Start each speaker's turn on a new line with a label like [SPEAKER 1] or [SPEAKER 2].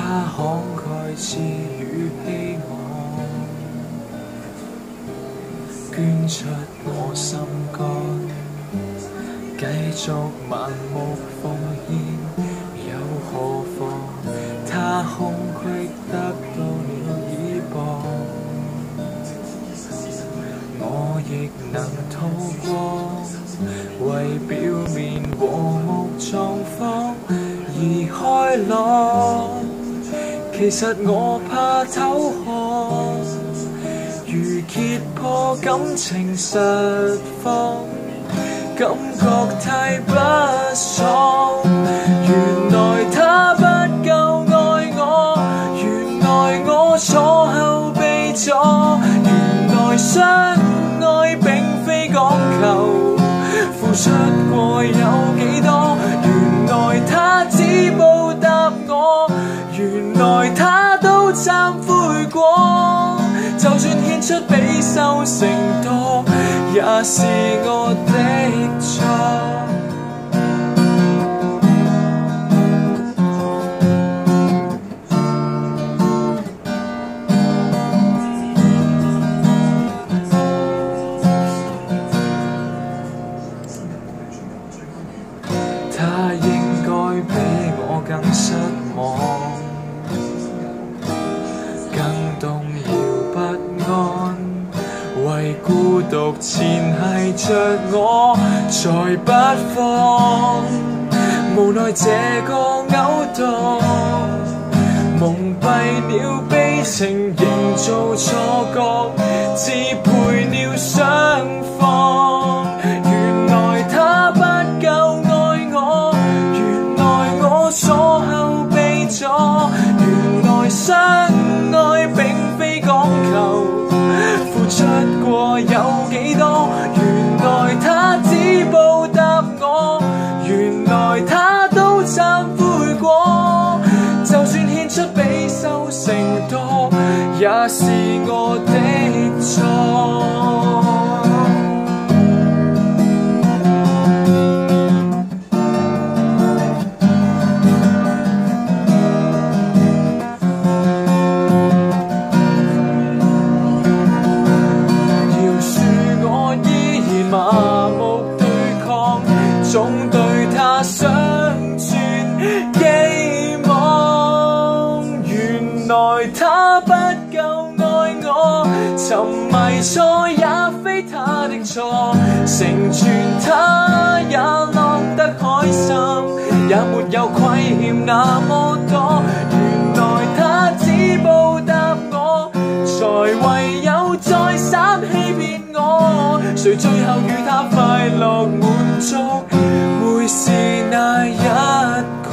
[SPEAKER 1] 他慷慨賜予希望，捐出我心肝，繼續盲目奉獻。又何妨？他空隙得到了倚傍，我亦能逃過，為表面和睦狀況而開朗。其實我怕偷看，如揭破感情實況，感覺太不爽。原來他不夠愛我，原來我坐後被阻，原來相愛並非講求付出過有幾多，原來他只報答我，原來他都懺悔過，就算獻出比收成多，也是我的錯。他應該比我更失望，更動搖不安，為孤獨纏繫着我才不放。無奈這個勾當，蒙蔽了悲情，營造錯覺，支配了雙方。原來他不夠愛我，原來我坐後被阻，原來相愛並非講求付出過有幾多，原來他只報答我，原來他都懺悔過，就算獻出比收成多，也是我的錯。麻木對抗，總對他想存寄望。原來他不夠愛我，沉迷錯也非他的錯，成全他也樂得開心，也沒有虧欠那麼多。原來他只報答我，才唯有再三欺騙我，誰最後與他快樂滿足，會是那一個？